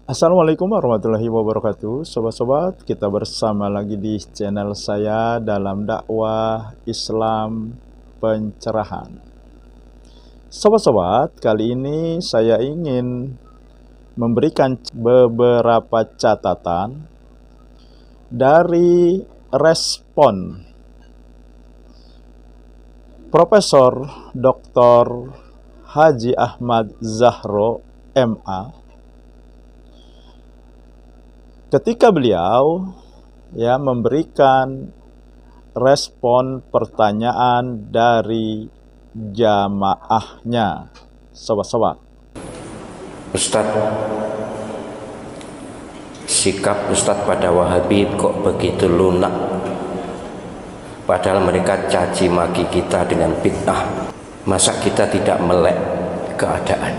Assalamualaikum warahmatullahi wabarakatuh. Sobat-sobat, kita bersama lagi di channel saya dalam dakwah Islam pencerahan. Sobat-sobat, kali ini saya ingin memberikan beberapa catatan dari respon Profesor Dr. Haji Ahmad Zahro MA ketika beliau memberikan respon pertanyaan dari jamaahnya. Sobat-sobat, Ustadz, sikap Ustadz pada Wahabi kok begitu lunak, padahal mereka caci maki kita dengan bid'ah. Masa kita tidak melek keadaan?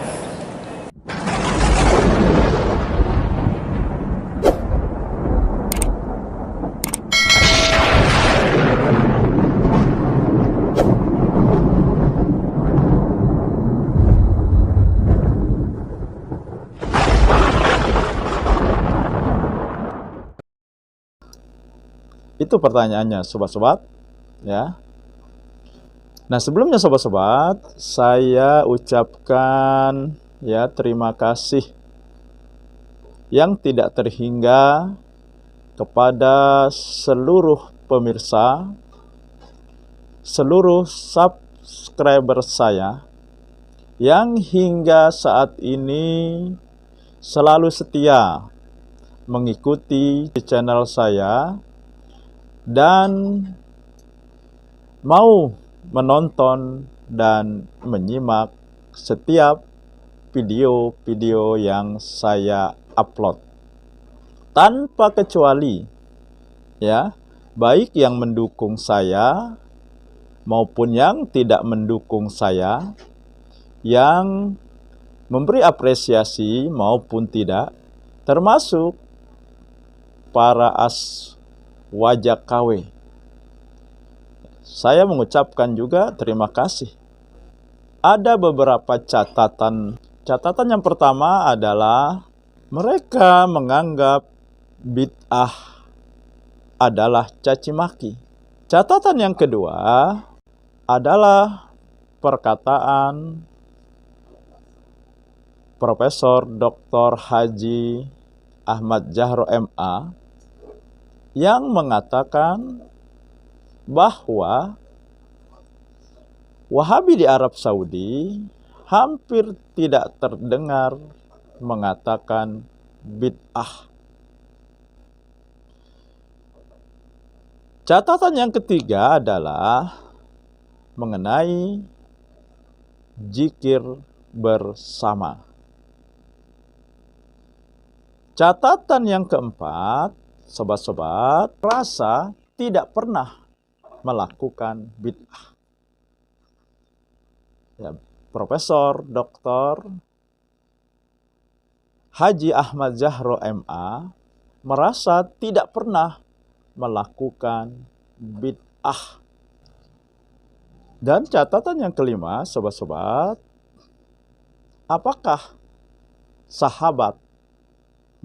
itu pertanyaannya, sobat-sobat, ya. Nah, sebelumnya sobat-sobat, saya ucapkan terima kasih yang tidak terhingga kepada seluruh pemirsa, seluruh subscriber saya yang hingga saat ini selalu setia mengikuti channel saya dan mau menonton dan menyimak setiap video-video yang saya upload tanpa kecuali, baik yang mendukung saya maupun yang tidak mendukung saya, yang memberi apresiasi maupun tidak, termasuk para wajah KW. Saya mengucapkan juga terima kasih. Ada beberapa catatan. Catatan yang pertama adalah mereka menganggap bid'ah adalah caci maki. Catatan yang kedua adalah perkataan Profesor Dr. Haji Ahmad Zahro MA yang mengatakan bahwa Wahabi di Arab Saudi hampir tidak terdengar mengatakan bid'ah. Catatan yang ketiga adalah mengenai zikir bersama. Catatan yang keempat, sobat-sobat, rasa tidak pernah melakukan bid'ah. Profesor Dr. Haji Ahmad Zahro MA merasa tidak pernah melakukan bid'ah. Dan catatan yang kelima, sobat-sobat, apakah sahabat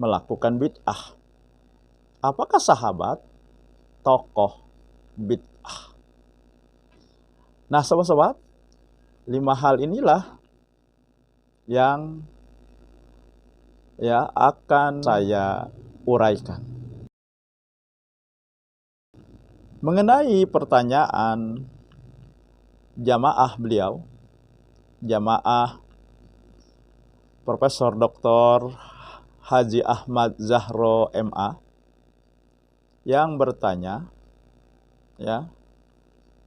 melakukan bid'ah? Apakah sahabat tokoh bid'ah? Nah, sobat-sobat, 5 hal inilah yang akan saya uraikan. Mengenai pertanyaan jamaah beliau, jamaah Profesor Dr. Haji Ahmad Zahro MA, yang bertanya,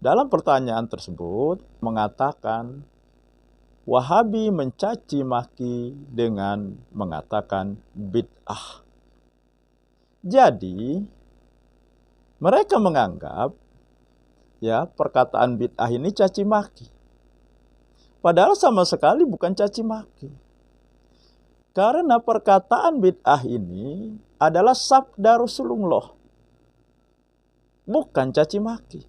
dalam pertanyaan tersebut mengatakan Wahabi mencaci maki dengan mengatakan bid'ah. Jadi mereka menganggap perkataan bid'ah ini caci maki, padahal sama sekali bukan caci maki. Karena perkataan bid'ah ini adalah sabda Rasulullah. bukan caci maki.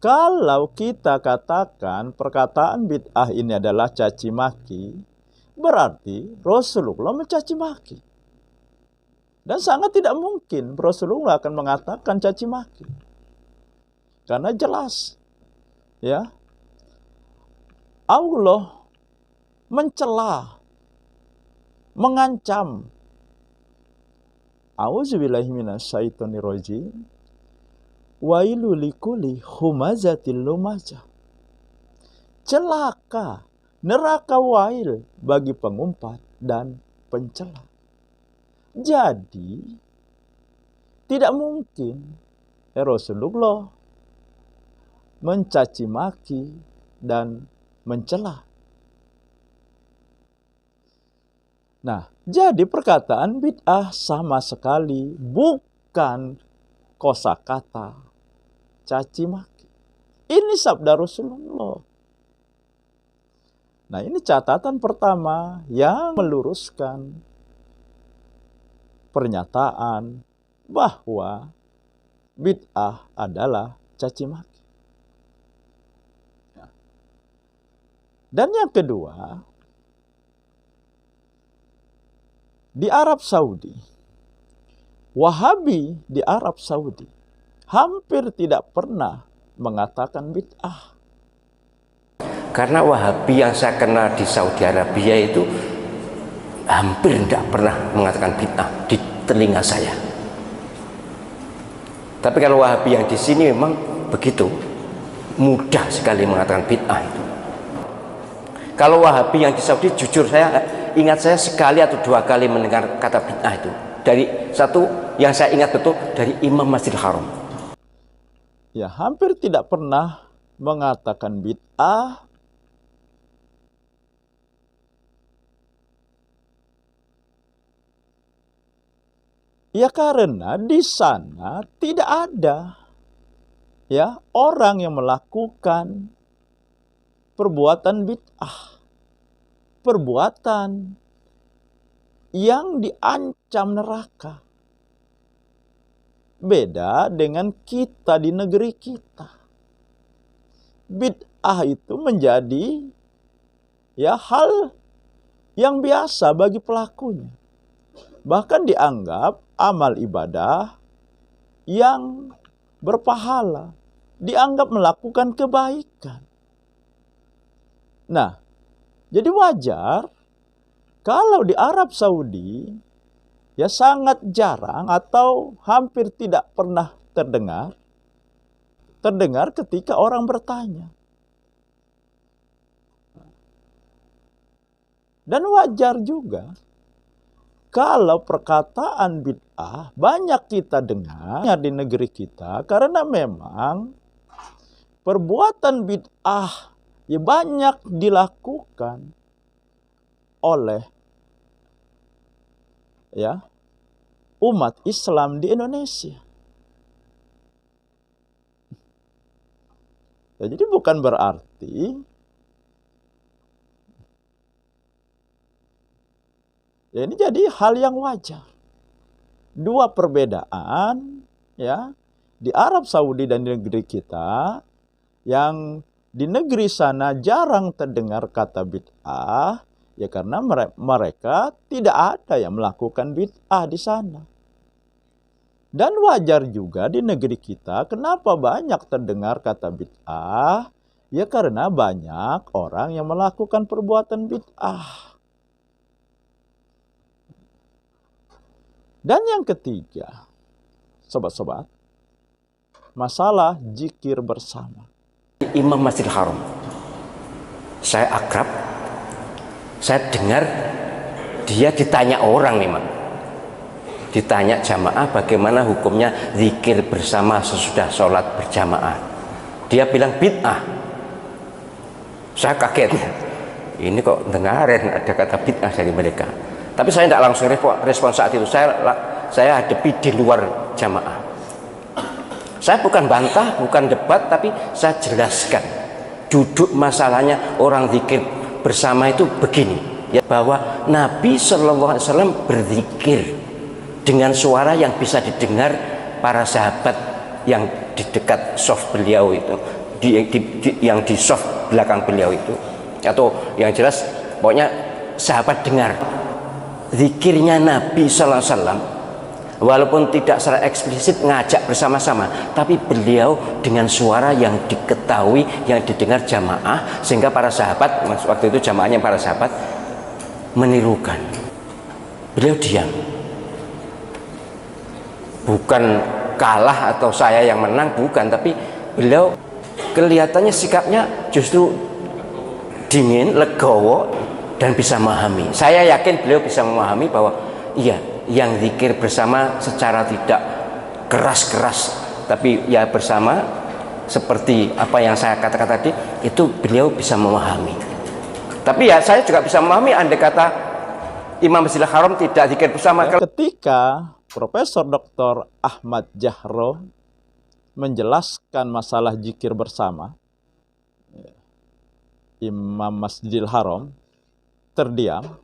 Kalau kita katakan perkataan bid'ah ini adalah caci maki, berarti Rasulullah mencaci maki. Dan sangat tidak mungkin Rasulullah akan mengatakan caci maki. Karena jelas, ya, Allah mencela, mengancam. A'udzubillahi minasyaitonirrajim. Wailu likulli humazatil lumazah. Celaka, neraka wail bagi pengumpat dan pencela. Jadi, tidak mungkin Rasulullah mencaci maki dan mencela. Nah, jadi perkataan bid'ah sama sekali bukan kosakata caci maki. Ini sabda Rasulullah. Nah, ini catatan pertama yang meluruskan pernyataan bahwa bid'ah adalah caci maki. Dan yang kedua, di Arab Saudi, Wahabi di Arab Saudi hampir tidak pernah mengatakan bid'ah. Karena Wahabi yang saya kenal di Saudi Arabia itu hampir tidak pernah mengatakan bid'ah di telinga saya. Tapi kalau Wahabi yang di sini memang begitu mudah sekali mengatakan bid'ah itu. Kalau Wahabi yang di Saudi, jujur saya ingat saya sekali atau dua kali mendengar kata bid'ah itu. Dari satu yang saya ingat betul dari Imam Masjidil Haram. Ya, hampir tidak pernah mengatakan bid'ah. Ya, karena di sana tidak ada ya orang yang melakukan perbuatan bid'ah. Perbuatan yang diancam neraka. Beda dengan kita di negeri kita. Bid'ah itu menjadi ya hal yang biasa bagi pelakunya. Bahkan dianggap amal ibadah yang berpahala, dianggap melakukan kebaikan. Nah, jadi wajar kalau di Arab Saudi ya sangat jarang atau hampir tidak pernah terdengar ketika orang bertanya. Dan wajar juga kalau perkataan bid'ah banyak kita dengar di negeri kita, karena memang perbuatan bid'ah ya banyak dilakukan oleh ya umat Islam di Indonesia. Ya, jadi bukan berarti ya ini jadi hal yang wajar. Dua perbedaan ya di Arab Saudi dan di negeri kita, yang di negeri sana jarang terdengar kata bid'ah. Ya karena mereka tidak ada yang melakukan bid'ah di sana. Dan wajar juga di negeri kita kenapa banyak terdengar kata bid'ah. Ya karena banyak orang yang melakukan perbuatan bid'ah. Dan yang ketiga, sobat-sobat, masalah zikir bersama. Imam Masjidil Haram, saya akrab. Saya dengar dia ditanya orang nih, Mak. Ditanya jamaah bagaimana hukumnya zikir bersama sesudah sholat berjamaah. Dia bilang bid'ah. Saya kaget. Ini kok dengarin ada kata bid'ah dari mereka. Tapi saya tidak langsung respon saat itu. Saya hadapi di luar jamaah. Saya bukan bantah, bukan debat, tapi saya jelaskan duduk masalahnya orang zikir bersama itu begini, ya, bahwa Nabi SAW berzikir dengan suara yang bisa didengar para sahabat yang di dekat soft beliau itu, yang di soft belakang beliau itu, atau yang jelas pokoknya sahabat dengar zikirnya Nabi sallallahu alaihi wasallam, walaupun tidak secara eksplisit ngajak bersama-sama, tapi beliau dengan suara yang diketahui, yang didengar jamaah, sehingga para sahabat, waktu itu jamaahnya para sahabat, menirukan. Beliau diam, bukan kalah atau saya yang menang, bukan, tapi beliau kelihatannya sikapnya justru dingin, legowo, dan bisa memahami. Saya yakin beliau bisa memahami bahwa iya, yang zikir bersama secara tidak keras-keras, tapi ya bersama seperti apa yang saya katakan tadi, itu beliau bisa memahami. Tapi ya saya juga bisa memahami andai kata Imam Masjidil Haram tidak zikir bersama. Ketika Profesor Dr. Ahmad Jahro menjelaskan masalah zikir bersama, Imam Masjidil Haram terdiam.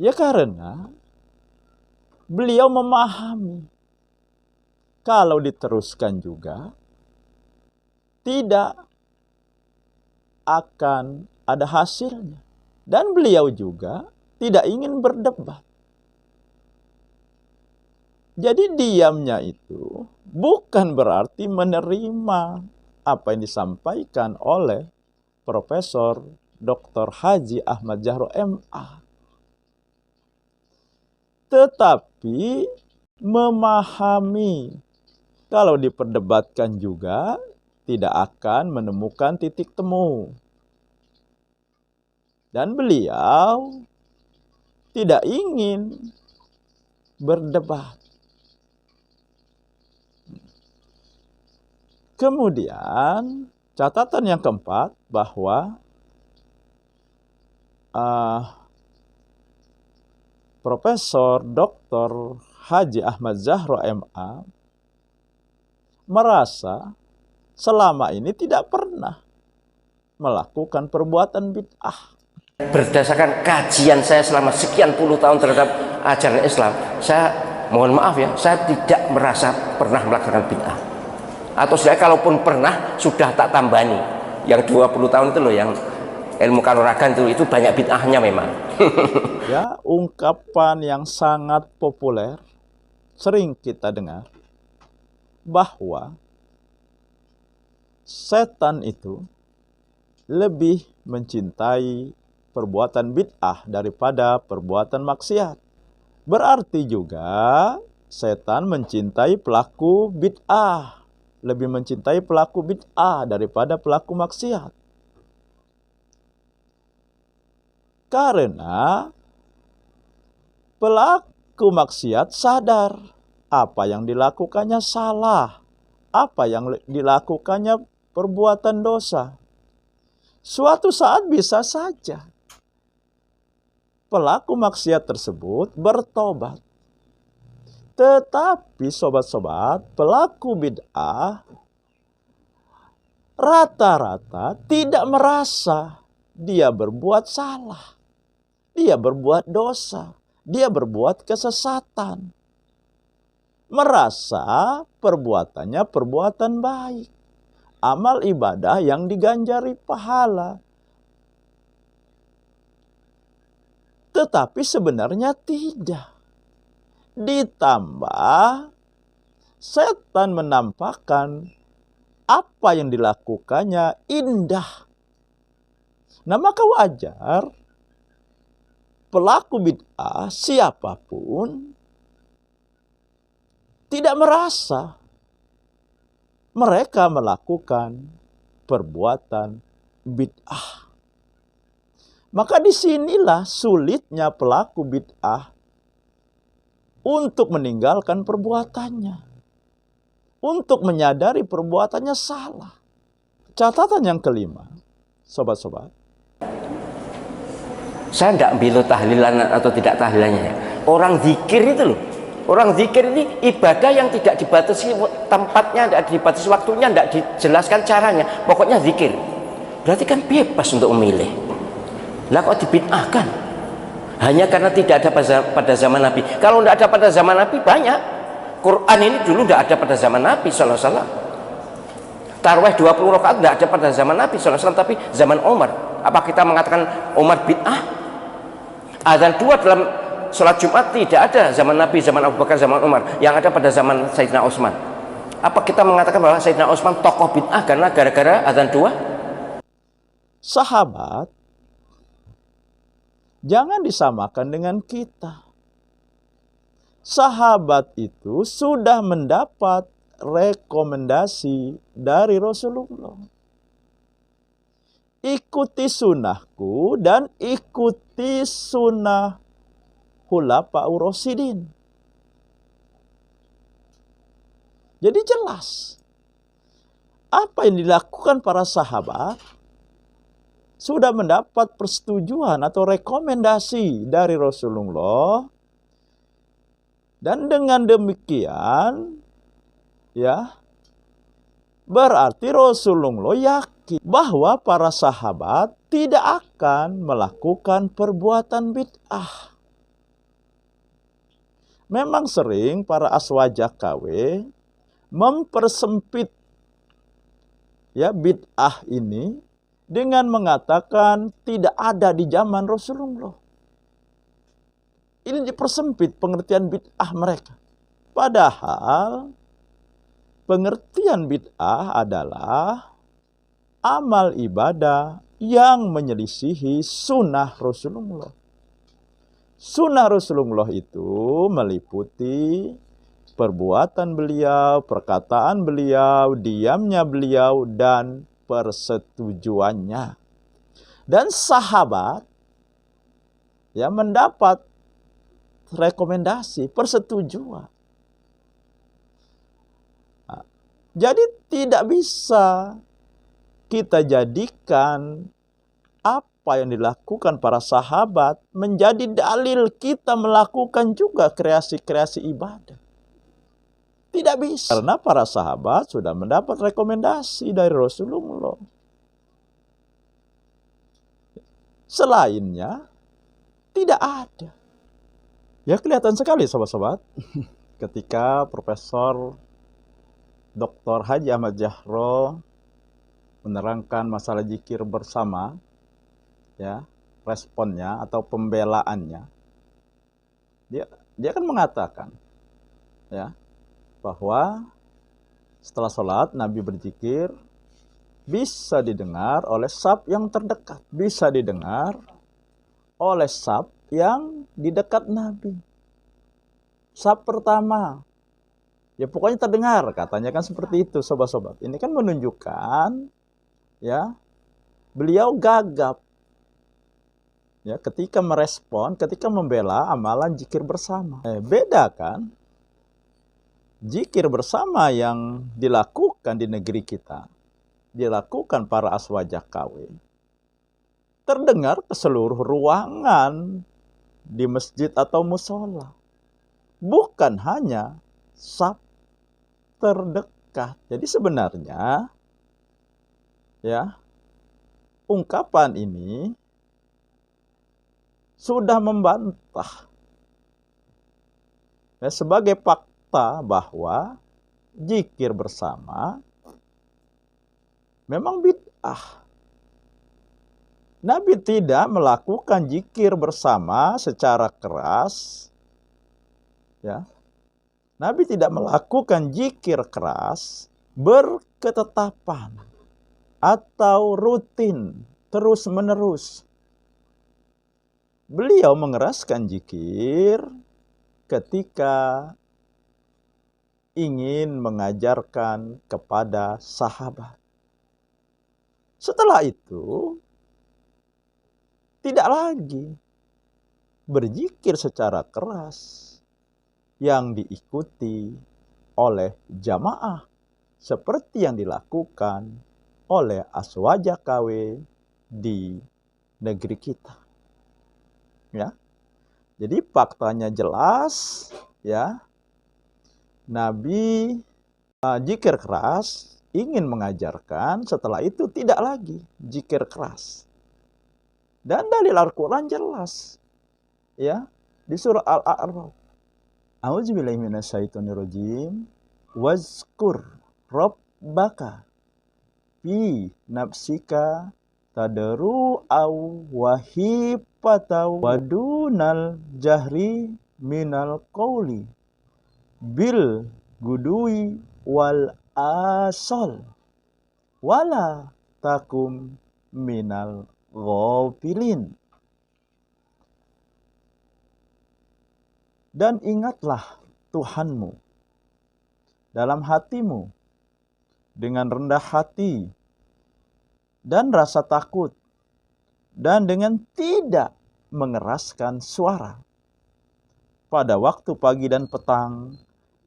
Ya karena beliau memahami kalau diteruskan juga tidak akan ada hasilnya. Dan beliau juga tidak ingin berdebat. Jadi diamnya itu bukan berarti menerima apa yang disampaikan oleh Profesor Dr. Haji Ahmad Jahro MA. Tetapi memahami kalau diperdebatkan juga tidak akan menemukan titik temu. Dan beliau tidak ingin berdebat. Kemudian catatan yang keempat bahwa Profesor Dr. Haji Ahmad Jahro MA merasa selama ini tidak pernah melakukan perbuatan bid'ah. Berdasarkan kajian saya selama sekian puluh tahun terhadap ajaran Islam, saya mohon maaf ya, saya tidak merasa pernah melaksanakan bid'ah. Atau saya kalaupun pernah, sudah tak tambani. Yang 20 tahun itu loh, yang ilmu kanuragan itu banyak bid'ahnya memang. Ya, ungkapan yang sangat populer, sering kita dengar, bahwa setan itu lebih mencintai perbuatan bid'ah daripada perbuatan maksiat. Berarti juga setan mencintai pelaku bid'ah, lebih mencintai pelaku bid'ah daripada pelaku maksiat. Karena pelaku maksiat sadar apa yang dilakukannya salah, apa yang dilakukannya perbuatan dosa. Suatu saat bisa saja pelaku maksiat tersebut bertobat. Tetapi sobat-sobat, pelaku bid'ah rata-rata tidak merasa dia berbuat salah, dia berbuat dosa, dia berbuat kesesatan. Merasa perbuatannya perbuatan baik, amal ibadah yang diganjari pahala. Tetapi sebenarnya tidak. Ditambah setan menampakkan apa yang dilakukannya indah. Nah, maka wajar pelaku bid'ah siapapun tidak merasa mereka melakukan perbuatan bid'ah. Maka disinilah sulitnya pelaku bid'ah untuk meninggalkan perbuatannya, untuk menyadari perbuatannya salah. Catatan yang kelima, sobat-sobat. Saya tidak bilang tahlilan atau tidak tahlilannya. Orang zikir itu loh. Orang zikir ini ibadah yang tidak dibatasi tempatnya, tidak dibatasi waktunya, tidak dijelaskan caranya. Pokoknya zikir. Berarti kan bebas untuk memilih. Lah kok dibid'ahkan? Hanya karena tidak ada pada zaman Nabi. Kalau tidak ada pada zaman Nabi banyak. Quran ini dulu tidak ada pada zaman Nabi SAW. Tarawih 20 rakaat tidak ada pada zaman Nabi SAW, tapi zaman Umar. Apa kita mengatakan Umar bid'ah? Azan 2 dalam sholat Jumat tidak ada zaman Nabi, zaman Abu Bakar, zaman Umar. Yang ada pada zaman Sayyidina Utsman. Apa kita mengatakan bahwa Sayyidina Utsman tokoh bid'ah karena gara-gara azan 2? Sahabat jangan disamakan dengan kita. Sahabat itu sudah mendapat rekomendasi dari Rasulullah. Ikuti sunnahku dan ikuti sunnah Khulafaur Rasyidin. Jadi jelas apa yang dilakukan para sahabat sudah mendapat persetujuan atau rekomendasi dari Rasulullah. Dan dengan demikian, ya, berarti Rasulullah yakin bahwa para sahabat tidak akan melakukan perbuatan bid'ah. Memang sering para aswaja KW mempersempit ya bid'ah ini dengan mengatakan tidak ada di zaman Rasulullah. Ini dipersempit pengertian bid'ah mereka. Padahal pengertian bid'ah adalah amal ibadah yang menyelisihi sunnah Rasulullah. Sunnah Rasulullah itu meliputi perbuatan beliau, perkataan beliau, diamnya beliau, dan persetujuannya. Dan sahabat ya mendapat rekomendasi, persetujuan. Nah, jadi tidak bisa kita jadikan apa yang dilakukan para sahabat menjadi dalil kita melakukan juga kreasi-kreasi ibadah. Tidak bisa. Karena para sahabat sudah mendapat rekomendasi dari Rasulullah. Selainnya, tidak ada. Ya kelihatan sekali sobat-sobat ketika Profesor Dr. Haji Ahmad Jahro menerangkan masalah zikir bersama, ya, responnya atau pembelaannya. Dia kan mengatakan ya bahwa setelah sholat Nabi berzikir bisa didengar oleh saf yang terdekat, bisa didengar oleh saf yang di dekat Nabi. Saf pertama, ya pokoknya terdengar, katanya kan seperti itu sobat-sobat. Ini kan menunjukkan ya beliau gagap ya ketika merespon, ketika membela amalan zikir bersama. Beda kan zikir bersama yang dilakukan di negeri kita, dilakukan para aswaja KW, terdengar ke seluruh ruangan di masjid atau musola, bukan hanya saf terdekat. Jadi sebenarnya ya ungkapan ini sudah membantah ya, sebagai fakta bahwa zikir bersama memang bid'ah. Nabi tidak melakukan zikir bersama secara keras. Ya. Nabi tidak melakukan zikir keras berketetapan atau rutin terus-menerus. Beliau mengeraskan zikir ketika ingin mengajarkan kepada sahabat. Setelah itu tidak lagi berzikir secara keras yang diikuti oleh jamaah seperti yang dilakukan oleh aswaja KW di negeri kita. Ya. Jadi faktanya jelas ya. Nabi zikir keras ingin mengajarkan, setelah itu tidak lagi zikir keras. Dan dalil Al-Quran jelas ya di surah Al-A'raf. A'udzubillahi minasyaitonirrajim. Wazkur rabbaka fi nafsika tadru au wahibata wadunal jahri minal qawli bil gudui wal asol wala takum minal ghafilin. Dan ingatlah Tuhanmu dalam hatimu dengan rendah hati dan rasa takut dan dengan tidak mengeraskan suara pada waktu pagi dan petang,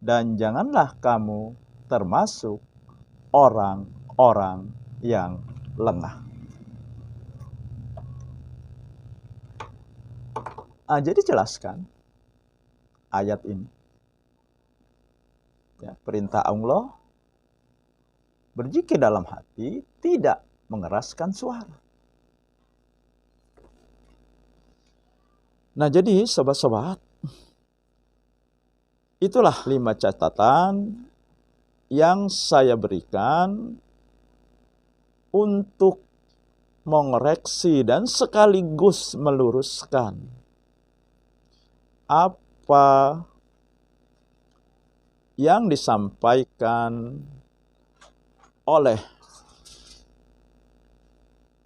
dan janganlah kamu termasuk orang-orang yang lengah. Jadi jelaskan ayat ini. Ya, perintah Allah berzikir dalam hati, tidak mengeraskan suara. Nah, jadi sobat-sobat, itulah 5 catatan yang saya berikan untuk mengoreksi dan sekaligus meluruskan apa yang disampaikan oleh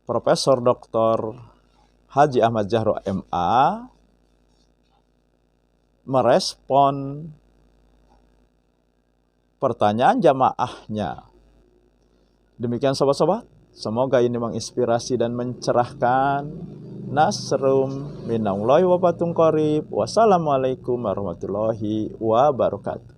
Profesor Dr. Haji Ahmad Jahro MA merespon pertanyaan jamaahnya. Demikian sobat-sobat, semoga ini menginspirasi dan mencerahkan. Nasrum minallahi wa fatun qarib. Wassalamualaikum warahmatullahi wabarakatuh.